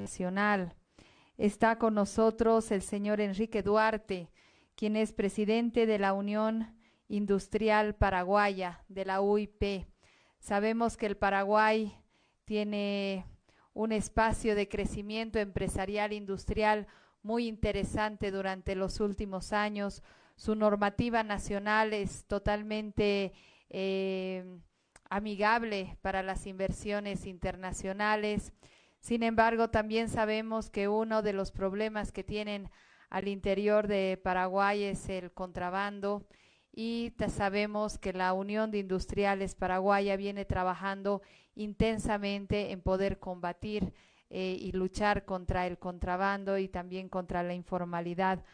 internacional. Está con nosotros el señor Enrique Duarte, quien es presidente de la Unión Industrial Paraguaya, de la UIP. Sabemos que el Paraguay tiene un espacio de crecimiento empresarial industrial muy interesante durante los últimos años. Su normativa nacional es totalmente amigable para las inversiones internacionales. Sin embargo, también sabemos que uno de los problemas que tienen al interior de Paraguay es el contrabando, y sabemos que la Unión de Industriales Paraguaya viene trabajando intensamente en poder combatir y luchar contra el contrabando y también contra la informalidad.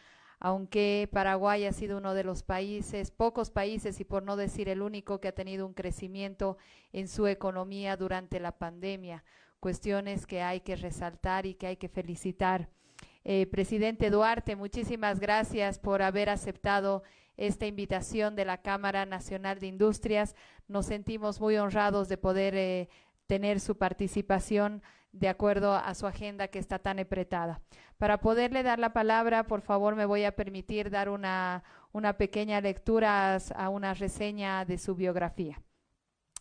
Aunque Paraguay ha sido uno de los países, pocos países y por no decir el único, que ha tenido un crecimiento en su economía durante la pandemia, cuestiones que hay que resaltar y que hay que felicitar. Presidente Duarte, muchísimas gracias por haber aceptado esta invitación de la Cámara Nacional de Industrias. Nos sentimos muy honrados de poder tener su participación de acuerdo a su agenda que está tan apretada. Para poderle dar la palabra, por favor, me voy a permitir dar una pequeña lectura a una reseña de su biografía.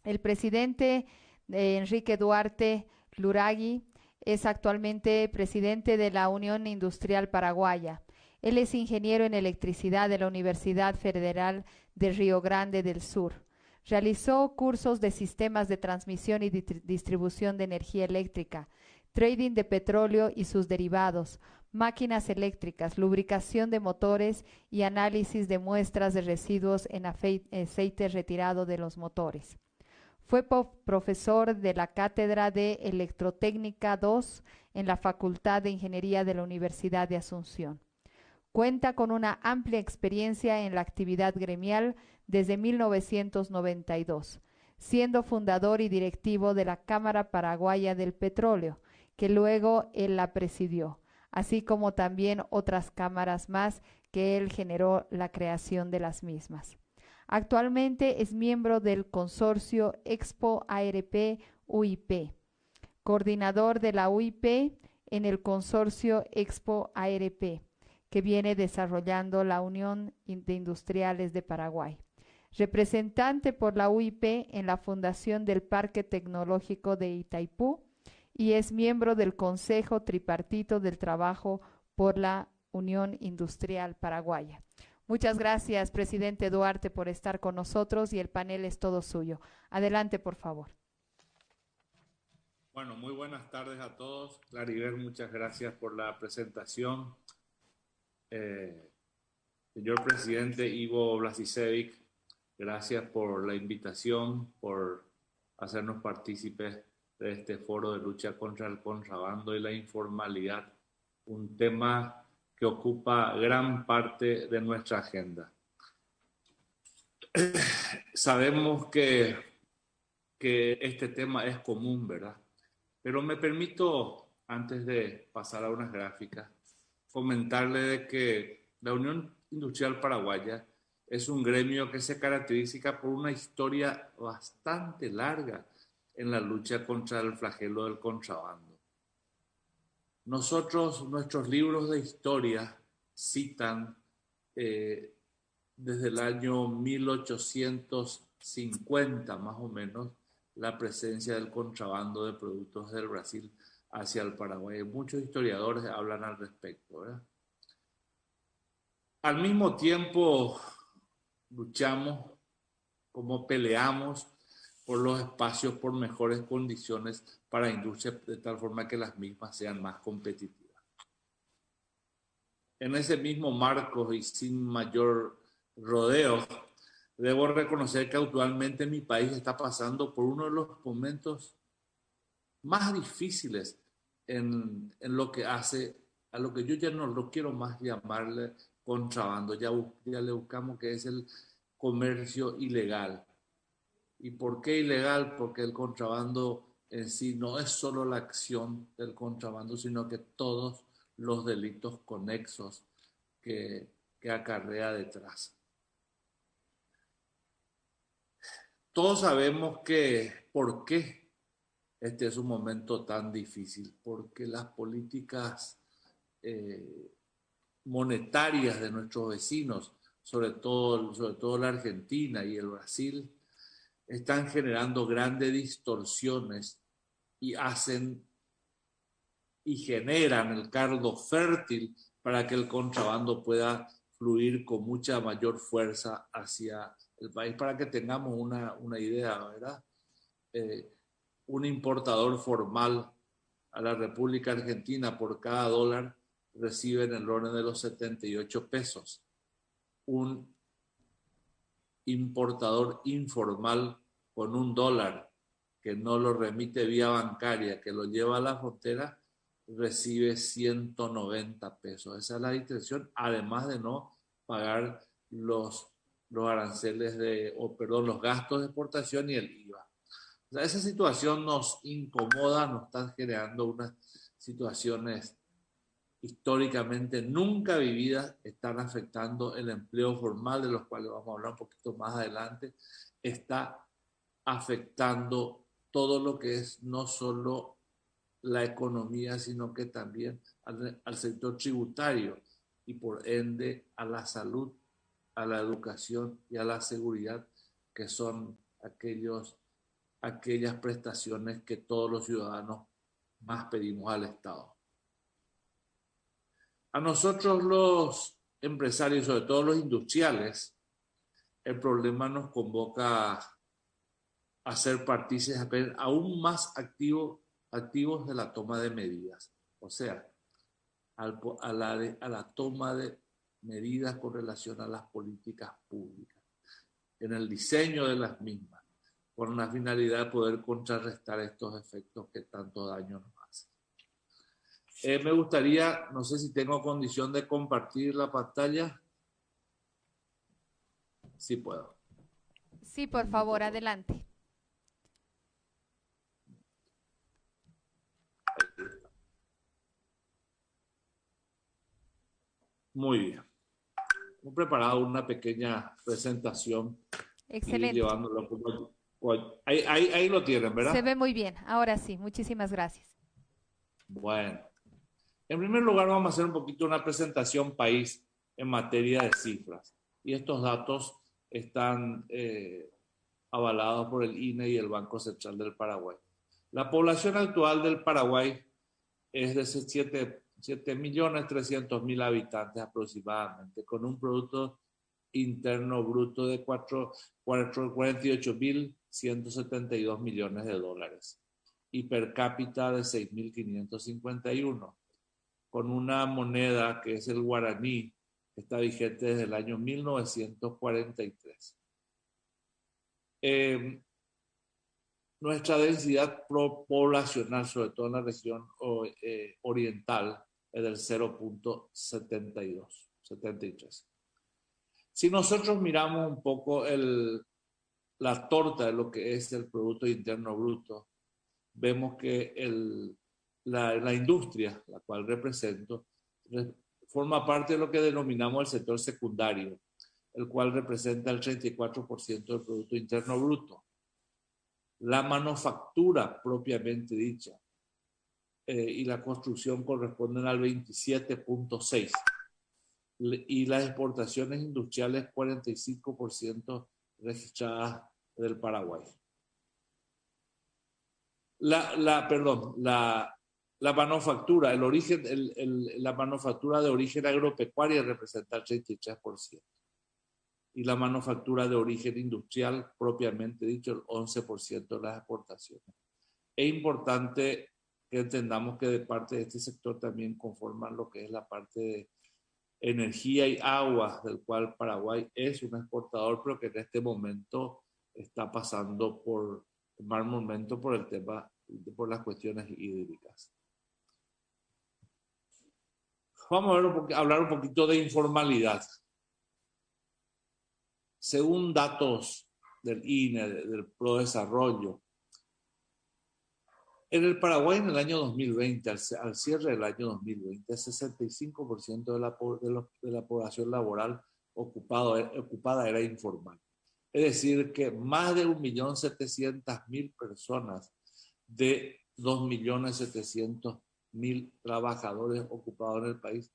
El presidente Enrique Duarte Luragui es actualmente presidente de la Unión Industrial Paraguaya. Él es ingeniero en electricidad de la Universidad Federal de Río Grande del Sur. Realizó cursos de sistemas de transmisión y distribución de energía eléctrica, trading de petróleo y sus derivados, máquinas eléctricas, lubricación de motores y análisis de muestras de residuos en aceite retirado de los motores. Fue profesor de la Cátedra de Electrotécnica 2 en la Facultad de Ingeniería de la Universidad de Asunción. Cuenta con una amplia experiencia en la actividad gremial desde 1992, siendo fundador y directivo de la Cámara Paraguaya del Petróleo, que luego él la presidió, así como también otras cámaras más que él generó la creación de las mismas. Actualmente es miembro del consorcio Expo ARP UIP, coordinador de la UIP en el consorcio Expo ARP, que viene desarrollando la Unión de Industriales de Paraguay. Representante por la UIP en la fundación del Parque Tecnológico de Itaipú, y es miembro del Consejo Tripartito del Trabajo por la Unión Industrial Paraguaya. Muchas gracias, presidente Duarte, por estar con nosotros, y el panel es todo suyo. Adelante, por favor. Bueno, muy buenas tardes a todos. Claribel, muchas gracias por la presentación. Señor presidente Ivo Vlasicevic, gracias por la invitación, por hacernos partícipes de este foro de lucha contra el contrabando y la informalidad, un tema que ocupa gran parte de nuestra agenda. Sabemos que este tema es común, ¿verdad? Pero me permito, antes de pasar a unas gráficas, comentarle de que la Unión Industrial Paraguaya es un gremio que se caracteriza por una historia bastante larga en la lucha contra el flagelo del contrabando. Nuestros libros de historia citan desde el año 1850 más o menos la presencia del contrabando de productos del Brasil hacia el Paraguay. Muchos historiadores hablan al respecto, ¿verdad? Al mismo tiempo luchamos, como peleamos por los espacios, por mejores condiciones para industria, de tal forma que las mismas sean más competitivas. En ese mismo marco y sin mayor rodeo, debo reconocer que actualmente mi país está pasando por uno de los momentos más difíciles en lo que hace a lo que yo ya no lo quiero más llamarle contrabando, ya le buscamos que es el comercio ilegal. ¿Y por qué ilegal? Porque el contrabando en sí no es solo la acción del contrabando, sino que todos los delitos conexos que acarrea detrás. Todos sabemos que por qué este es un momento tan difícil, porque las políticas monetarias de nuestros vecinos, sobre todo la Argentina y el Brasil, están generando grandes distorsiones y generan el caldo fértil para que el contrabando pueda fluir con mucha mayor fuerza hacia el país. Para que tengamos una idea, ¿verdad? Un importador formal a la República Argentina por cada dólar recibe en el orden de los 78 pesos. Un importador informal con $1 que no lo remite vía bancaria, que lo lleva a la frontera, recibe 190 pesos. Esa es la distinción, además de no pagar los aranceles los gastos de exportación y el IVA. O sea, esa situación nos incomoda, nos está generando unas situaciones históricamente nunca vividas, están afectando el empleo formal, de los cuales vamos a hablar un poquito más adelante, está afectando todo lo que es no solo la economía, sino que también al sector tributario y por ende a la salud, a la educación y a la seguridad, que son aquellas prestaciones que todos los ciudadanos más pedimos al Estado. A nosotros los empresarios, sobre todo los industriales, el problema nos convoca a ser partícipes aún más activos de la toma de medidas. O sea, a la toma de medidas con relación a las políticas públicas, en el diseño de las mismas, con la finalidad de poder contrarrestar estos efectos que tanto daño nos hacen. Me gustaría, no sé si tengo condición de compartir la pantalla. Sí puedo. Sí, por favor, adelante. Muy bien. Hemos preparado una pequeña presentación. Excelente. Y llevándolo ahí lo tienen, ¿verdad? Se ve muy bien. Ahora sí, muchísimas gracias. Bueno. En primer lugar, vamos a hacer un poquito una presentación país en materia de cifras. Y estos datos están avalados por el INE y el Banco Central del Paraguay. La población actual del Paraguay es de 7.300.000 habitantes aproximadamente, con un Producto Interno Bruto de 48.172 millones de dólares y per cápita de 6.551, con una moneda que es el guaraní, que está vigente desde el año 1943. Nuestra densidad poblacional, sobre todo en la región oriental, es del 0.73. Si nosotros miramos un poco la torta de lo que es el Producto Interno Bruto, vemos que la industria, la cual represento, forma parte de lo que denominamos el sector secundario, el cual representa el 34% del Producto Interno Bruto. La manufactura propiamente dicha y la construcción corresponden al 27.6%, y las exportaciones industriales 45% registradas del Paraguay. La manufactura, la manufactura de origen agropecuaria representa el 33%. Y la manufactura de origen industrial, propiamente dicho, el 11% de las exportaciones. Es importante que entendamos que de parte de este sector también conforman lo que es la parte de energía y agua, del cual Paraguay es un exportador, pero que en este momento está pasando por mal momento por el tema, por las cuestiones hídricas. Vamos a hablar un poquito de informalidad. Según datos del INE, del Prodesarrollo, en el Paraguay en el año 2020, al cierre del año 2020, el 65% de la población laboral ocupada era informal. Es decir, que más de 1.700.000 personas de 2.700.000 trabajadores ocupados en el país,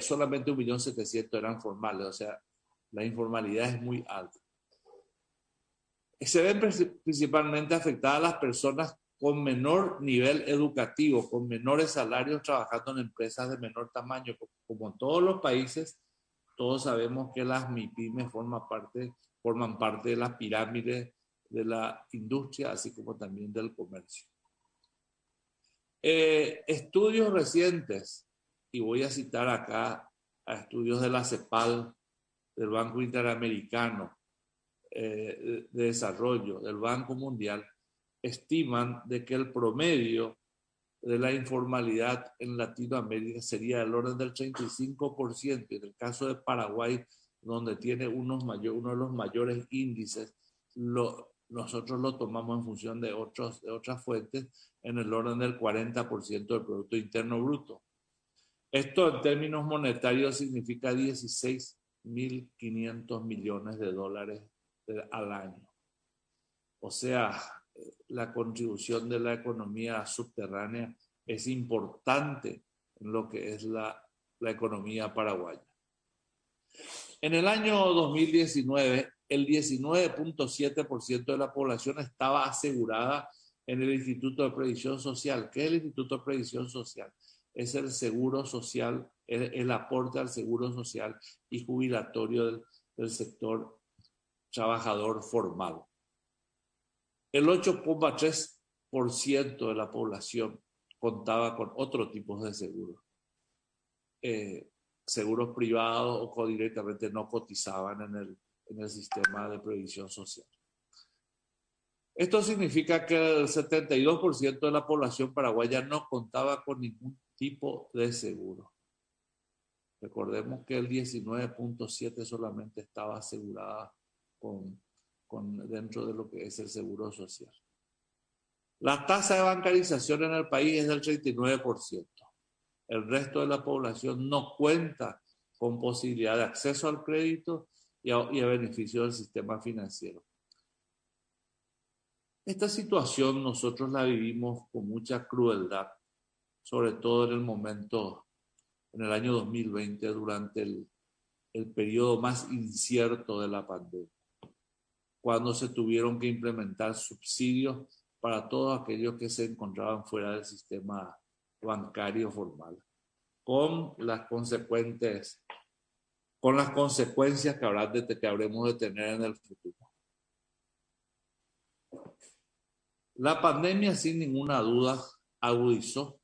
solamente 1.700.000 eran formales, o sea, la informalidad es muy alta. Se ven principalmente afectadas las personas con menor nivel educativo, con menores salarios, trabajando en empresas de menor tamaño. Como en todos los países, todos sabemos que las MIPYMES forman parte de las pirámides de la industria, así como también del comercio. Estudios recientes, y voy a citar acá a estudios de la CEPAL, del Banco Interamericano de Desarrollo, del Banco Mundial, estiman de que el promedio de la informalidad en Latinoamérica sería del orden del 35%. En el caso de Paraguay, donde tiene uno de los mayores índices, nosotros lo tomamos en función de otras fuentes, en el orden del 40% del Producto Interno Bruto. Esto en términos monetarios significa 16.500 millones de dólares al año. O sea, la contribución de la economía subterránea es importante en lo que es la economía paraguaya. En el año 2019, el 19.7% de la población estaba asegurada en el Instituto de Previsión Social. ¿Qué es el Instituto de Previsión Social? Es el seguro social, el aporte al seguro social y jubilatorio del sector trabajador formal. El 8.3% de la población contaba con otro tipo de seguros. Seguros privados o directamente no cotizaban en el sistema de previsión social. Esto significa que el 72% de la población paraguaya no contaba con ningún tipo de seguro. Recordemos que el 19.7% solamente estaba asegurada dentro de lo que es el seguro social. La tasa de bancarización en el país es del 39%. El resto de la población no cuenta con posibilidad de acceso al crédito y a beneficio del sistema financiero. Esta situación nosotros la vivimos con mucha crueldad, sobre todo en el año 2020, durante el periodo más incierto de la pandemia, cuando se tuvieron que implementar subsidios para todos aquellos que se encontraban fuera del sistema bancario formal, con las consecuencias que habremos de tener en el futuro. La pandemia, sin ninguna duda, agudizó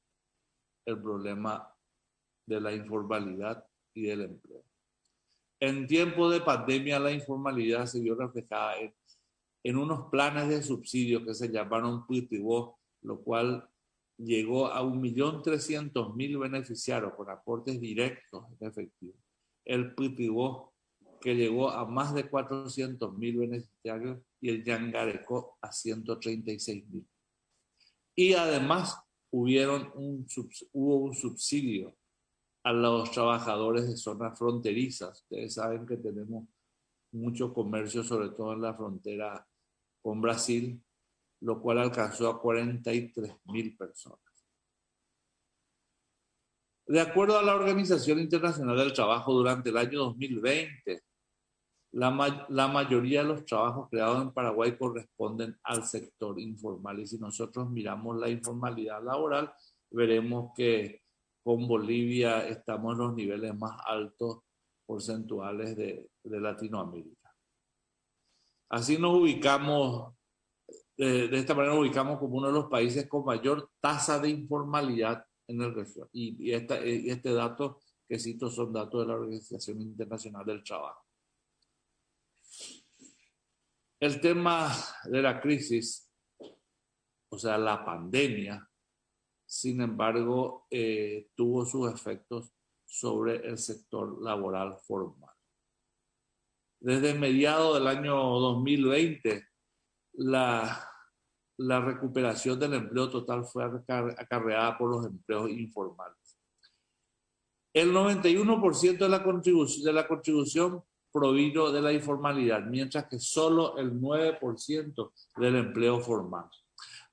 el problema de la informalidad y del empleo. En tiempos de pandemia, la informalidad se vio reflejada en unos planes de subsidio que se llamaron PITIVO, lo cual llegó a 1.300.000 beneficiarios con aportes directos en efectivo. El PITIVO, que llegó a más de 400.000 beneficiarios, y el Yangareco a 136.000. Y además hubo un subsidio a los trabajadores de zonas fronterizas. Ustedes saben que tenemos mucho comercio, sobre todo en la frontera con Brasil, lo cual alcanzó a 43.000 personas. De acuerdo a la Organización Internacional del Trabajo, durante el año 2020, la mayoría de los trabajos creados en Paraguay corresponden al sector informal. Y si nosotros miramos la informalidad laboral, veremos que con Bolivia estamos en los niveles más altos porcentuales de Latinoamérica. Así nos ubicamos, de esta manera nos ubicamos como uno de los países con mayor tasa de informalidad en el región. Y este dato que cito son datos de la Organización Internacional del Trabajo. El tema de la crisis, o sea, la pandemia, sin embargo, tuvo sus efectos sobre el sector laboral formal. Desde mediados del año 2020, la recuperación del empleo total fue acarreada por los empleos informales. El 91% de la contribución provino de la informalidad, mientras que solo el 9% del empleo formal.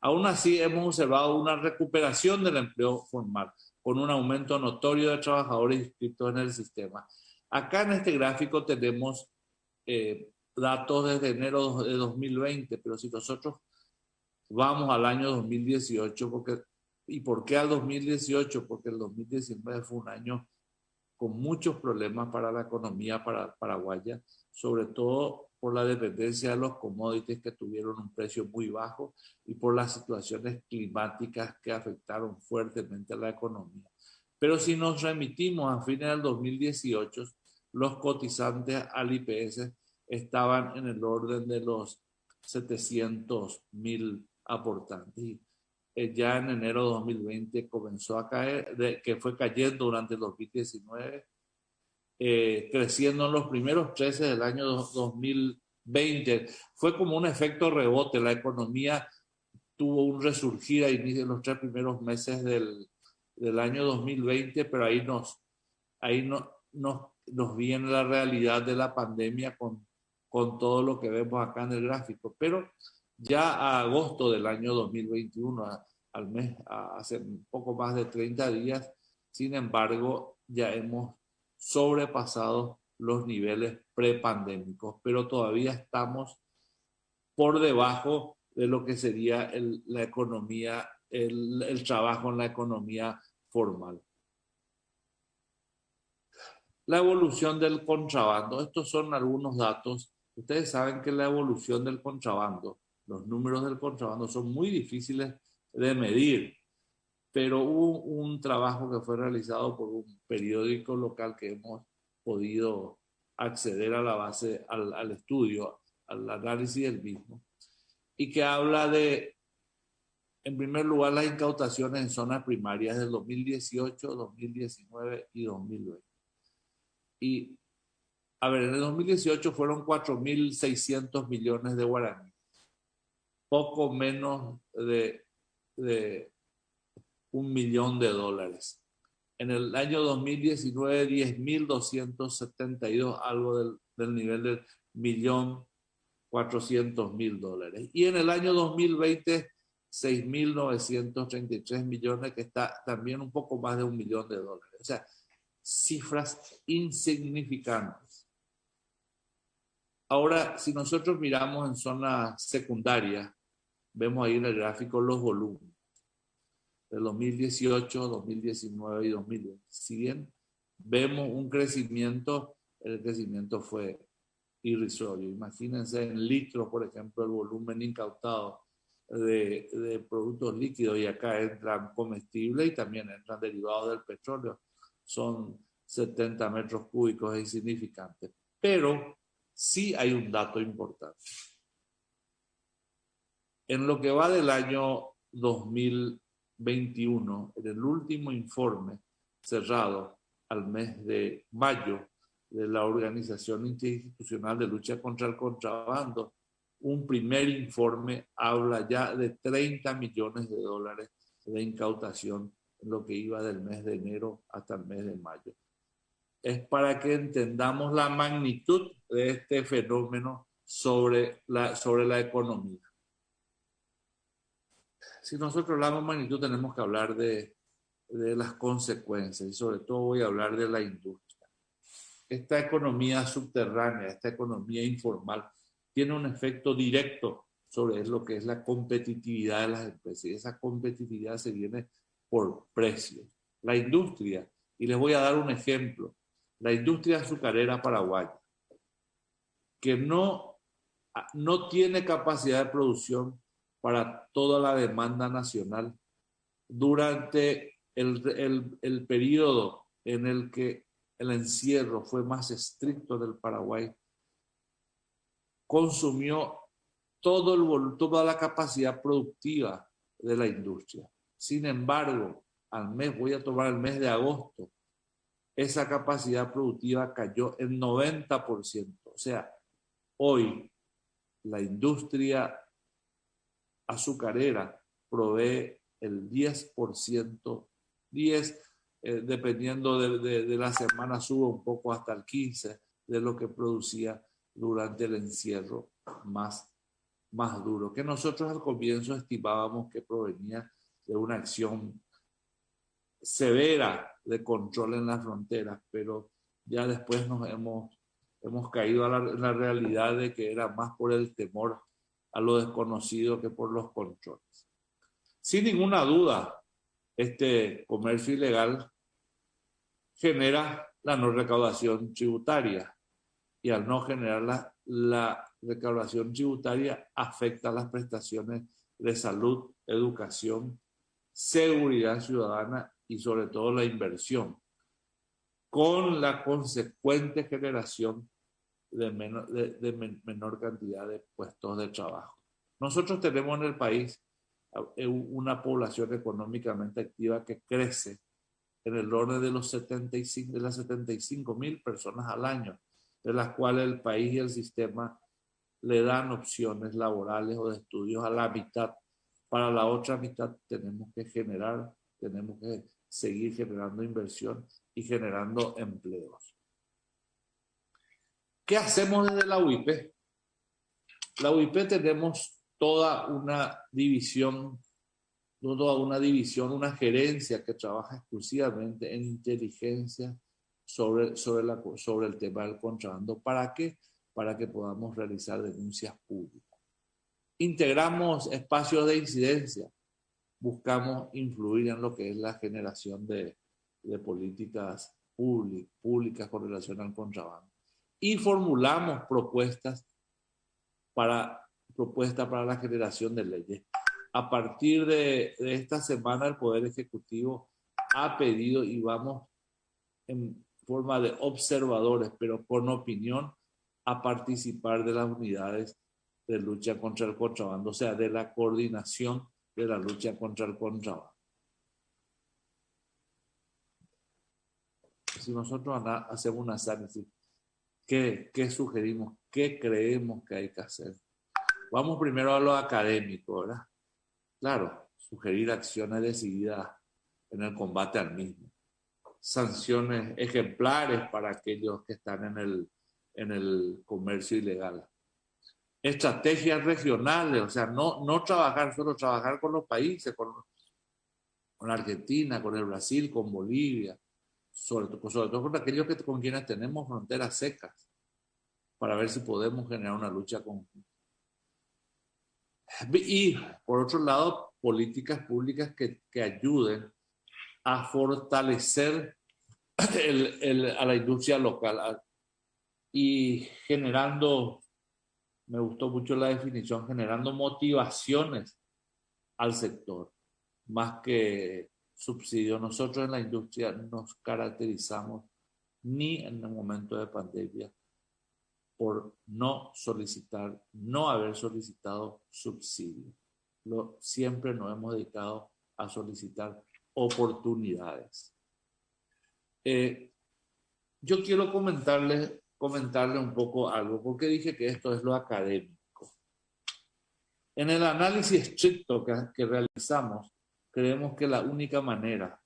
Aún así, hemos observado una recuperación del empleo formal, con un aumento notorio de trabajadores inscritos en el sistema. Acá en este gráfico tenemos datos desde enero de 2020, pero si nosotros vamos al año 2018, ¿y por qué al 2018? Porque el 2019 fue un año con muchos problemas para la economía paraguaya, sobre todo por la dependencia de los commodities que tuvieron un precio muy bajo y por las situaciones climáticas que afectaron fuertemente a la economía. Pero si nos remitimos a fines del 2018, los cotizantes al IPS estaban en el orden de los 700.000 aportantes. Y ya en enero de 2020 comenzó a caer, que fue cayendo durante el 2019, creciendo en los primeros 13 del año 2020. Fue como un efecto rebote. La economía tuvo un resurgir a inicio de los 3 primeros meses del año 2020, pero ahí nos viene la realidad de la pandemia con todo lo que vemos acá en el gráfico. Pero ya a agosto del año 2021, al mes, hace un poco más de 30 días, sin embargo, ya hemos sobrepasado los niveles prepandémicos, pero todavía estamos por debajo de lo que sería la economía, el trabajo en la economía formal. La evolución del contrabando. Estos son algunos datos. Ustedes saben que la evolución del contrabando, los números del contrabando son muy difíciles de medir, pero hubo un trabajo que fue realizado por un periódico local que hemos podido acceder a la base, al estudio, al análisis del mismo, y que habla de, en primer lugar, las incautaciones en zonas primarias del 2018, 2019 y 2020. Y, a ver, en el 2018 fueron 4.600 millones de guaraníes, poco menos de $1 millón. En el año 2019, 10.272, algo del nivel del $1.400.000. Y en el año 2020, 6.933 millones, que está también un poco más de $1 millón. O sea, cifras insignificantes. Ahora, si nosotros miramos en zona secundaria, vemos ahí en el gráfico los volúmenes de 2018, 2019 y 2020. Si bien vemos un crecimiento, el crecimiento fue irrisorio. Imagínense en litros, por ejemplo, el volumen incautado de productos líquidos, y acá entran comestibles y también entran derivados del petróleo. Son 70 metros cúbicos, es insignificante. Pero sí hay un dato importante. En lo que va del año 2021, en el último informe cerrado al mes de mayo de la Organización Interinstitucional de Lucha contra el Contrabando, un primer informe habla ya de $30 millones de incautación en lo que iba del mes de enero hasta el mes de mayo. Es para que entendamos la magnitud de este fenómeno sobre la economía. Si nosotros hablamos de magnitud, tenemos que hablar de las consecuencias, y sobre todo voy a hablar de la industria. Esta economía subterránea, esta economía informal, tiene un efecto directo sobre lo que es la competitividad de las empresas, y esa competitividad se viene por precios. La industria, y les voy a dar un ejemplo, la industria azucarera paraguaya, que no tiene capacidad de producción para toda la demanda nacional. Durante el periodo en el que el encierro fue más estricto del Paraguay, consumió toda la capacidad productiva de la industria. Sin embargo, voy a tomar el mes de agosto, esa capacidad productiva cayó en 90%. O sea, hoy la industria azucarera provee el 10%, dependiendo de la semana sube un poco hasta el 15% de lo que producía durante el encierro más duro, que nosotros al comienzo estimábamos que provenía de una acción severa de control en las fronteras, pero ya después nos hemos caído en la realidad de que era más por el temor a lo desconocido que por los controles. Sin ninguna duda, este comercio ilegal genera la no recaudación tributaria, y al no generar la recaudación tributaria afecta a las prestaciones de salud, educación, seguridad ciudadana y sobre todo la inversión, con la consecuente generación de menor cantidad de puestos de trabajo. Nosotros tenemos en el país una población económicamente activa que crece en el orden de las 75.000 personas al año, de las cuales el país y el sistema le dan opciones laborales o de estudios a la mitad. Para la otra mitad tenemos que seguir generando inversión y generando empleos. ¿Qué hacemos desde la UIP? La UIP tenemos toda una división, una gerencia que trabaja exclusivamente en inteligencia sobre el tema del contrabando. ¿Para qué? Para que podamos realizar denuncias públicas. Integramos espacios de incidencia, buscamos influir en lo que es la generación de políticas públicas con relación al contrabando. Y formulamos propuestas para la generación de leyes. A partir de esta semana, el Poder Ejecutivo ha pedido, y vamos en forma de observadores, pero con opinión, a participar de las unidades de lucha contra el contrabando, o sea, de la coordinación de la lucha contra el contrabando. Si nosotros hacemos un análisis, ¿qué sugerimos? ¿Qué creemos que hay que hacer? Vamos primero a lo académico, ¿verdad? Claro, sugerir acciones decididas en el combate al mismo. Sanciones ejemplares para aquellos que están en el comercio ilegal. Estrategias regionales, o sea, no trabajar solo, trabajar con los países, con Argentina, con el Brasil, con Bolivia, sobre todo con aquellos con quienes tenemos fronteras secas, para ver si podemos generar una lucha conjunta. Y, por otro lado, políticas públicas que ayuden a fortalecer a la industria local y generando, me gustó mucho la definición, generando motivaciones al sector, más que subsidios. Nosotros en la industria nos caracterizamos ni en el momento de pandemia por no haber solicitado subsidios. Siempre nos hemos dedicado a solicitar oportunidades. Yo quiero comentarle un poco algo, porque dije que esto es lo académico. En el análisis estricto que realizamos, creemos que la única manera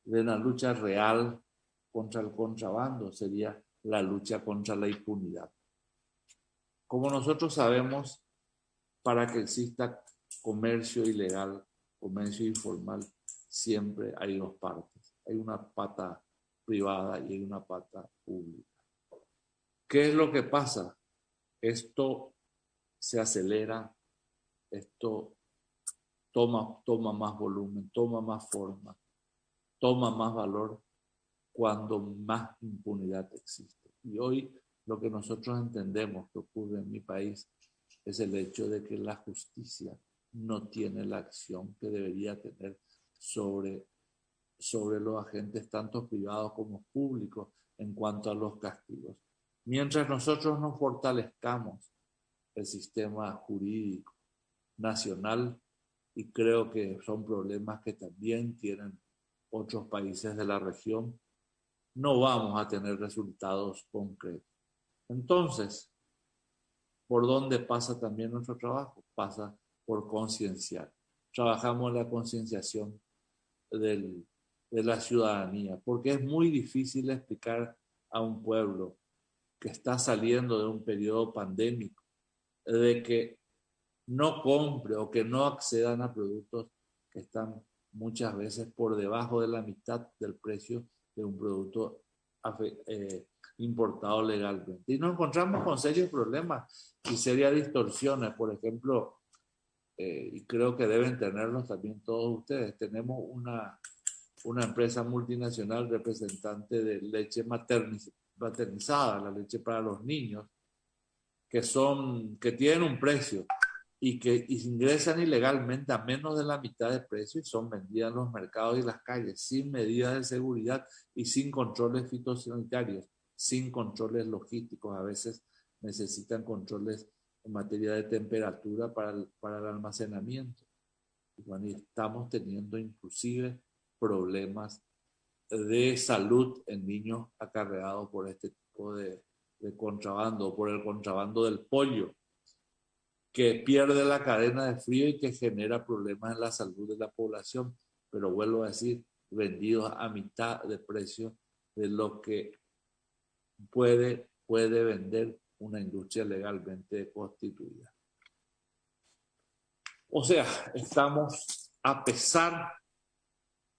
de una lucha real contra el contrabando sería la lucha contra la impunidad. Como nosotros sabemos, para que exista comercio ilegal, comercio informal, siempre hay dos partes. Hay una pata privada y hay una pata pública. ¿Qué es lo que pasa? Esto se acelera, esto toma más volumen, toma más forma, toma más valor cuando más impunidad existe. Y hoy lo que nosotros entendemos que ocurre en mi país es el hecho de que la justicia no tiene la acción que debería tener sobre los agentes tanto privados como públicos en cuanto a los castigos. Mientras nosotros no fortalezcamos el sistema jurídico nacional, y creo que son problemas que también tienen otros países de la región, no vamos a tener resultados concretos. Entonces, ¿por dónde pasa también nuestro trabajo? Pasa por concienciar. Trabajamos en la concienciación de la ciudadanía, porque es muy difícil explicar a un pueblo que está saliendo de un periodo pandémico, de que no compre o que no accedan a productos que están muchas veces por debajo de la mitad del precio de un producto importado legalmente. Y nos encontramos con serios problemas y serias distorsiones. Por ejemplo, y creo que deben tenerlos también todos ustedes, tenemos una empresa multinacional representante de leche maternizada, la leche para los niños, que tienen un precio y que ingresan ilegalmente a menos de la mitad de precio y son vendidas en los mercados y las calles sin medidas de seguridad y sin controles fitosanitarios, sin controles logísticos. A veces necesitan controles en materia de temperatura para el almacenamiento. Y bueno, y estamos teniendo inclusive problemas de salud en niños acarreados por este tipo de contrabando, por el contrabando del pollo, que pierde la cadena de frío y que genera problemas en la salud de la población, pero vuelvo a decir, vendidos a mitad de precio de lo que puede vender una industria legalmente constituida. O sea, estamos, a pesar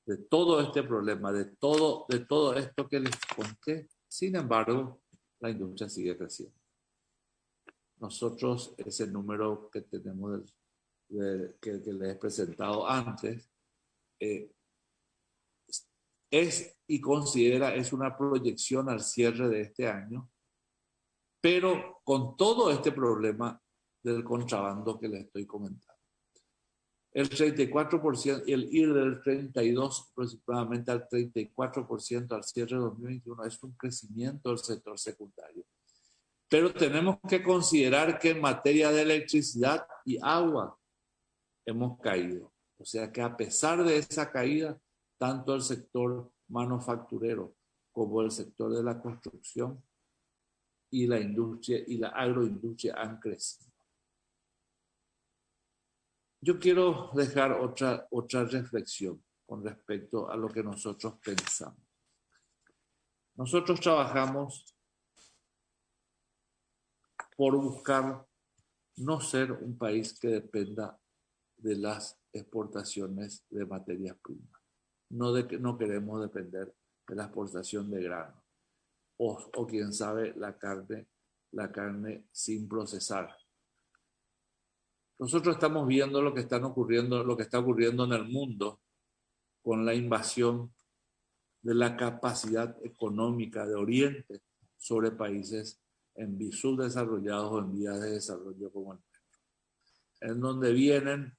de todo este problema, de todo esto que les conté, sin embargo, la industria sigue creciendo. Nosotros, ese número que tenemos que les he presentado antes, es y considera, es una proyección al cierre de este año, pero con todo este problema del contrabando que les estoy comentando. El 34%, el ir del 32% aproximadamente al 34% al cierre de 2021 es un crecimiento del sector secundario. Pero tenemos que considerar que en materia de electricidad y agua hemos caído. O sea que a pesar de esa caída, tanto el sector manufacturero como el sector de la construcción y la industria y la agroindustria han crecido. Yo quiero dejar otra reflexión con respecto a lo que nosotros pensamos. Nosotros trabajamos por buscar no ser un país que dependa de las exportaciones de materias primas. No queremos depender de la exportación de grano o quién sabe, la carne sin procesar. Nosotros estamos viendo lo que está ocurriendo en el mundo con la invasión de la capacidad económica de Oriente sobre países en subdesarrollados o en vías de desarrollo como el nuestro, en donde vienen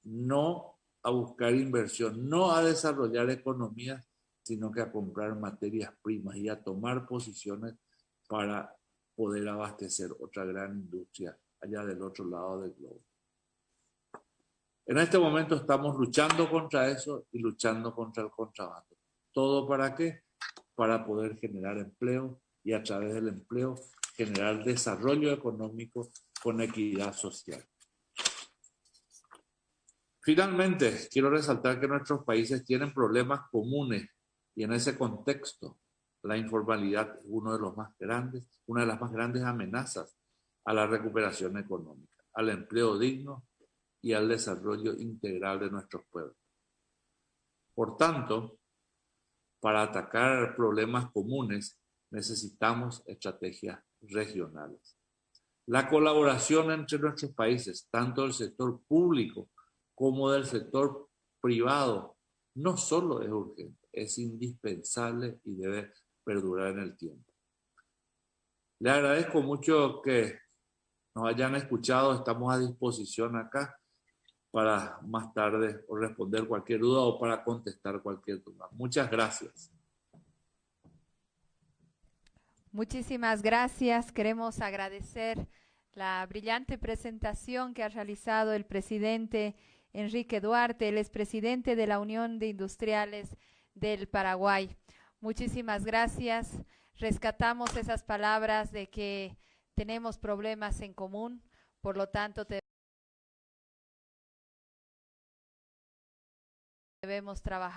no a buscar inversión, no a desarrollar economías, sino que a comprar materias primas y a tomar posiciones para poder abastecer otra gran industria allá del otro lado del globo. En este momento estamos luchando contra eso y luchando contra el contrabando. ¿Todo para qué? Para poder generar empleo y a través del empleo generar desarrollo económico con equidad social. Finalmente, quiero resaltar que nuestros países tienen problemas comunes y en ese contexto la informalidad es una de las más grandes amenazas a la recuperación económica, al empleo digno y al desarrollo integral de nuestros pueblos. Por tanto, para atacar problemas comunes necesitamos estrategias regionales. La colaboración entre nuestros países, tanto del sector público como del sector privado, no solo es urgente, es indispensable y debe perdurar en el tiempo. Le agradezco mucho que nos hayan escuchado, estamos a disposición acá para más tarde o responder cualquier duda o para contestar cualquier duda. Muchas gracias. Muchísimas gracias. Queremos agradecer la brillante presentación que ha realizado el presidente Enrique Duarte, el expresidente de la Unión de Industriales del Paraguay. Muchísimas gracias. Rescatamos esas palabras de que tenemos problemas en común, por lo tanto debemos trabajar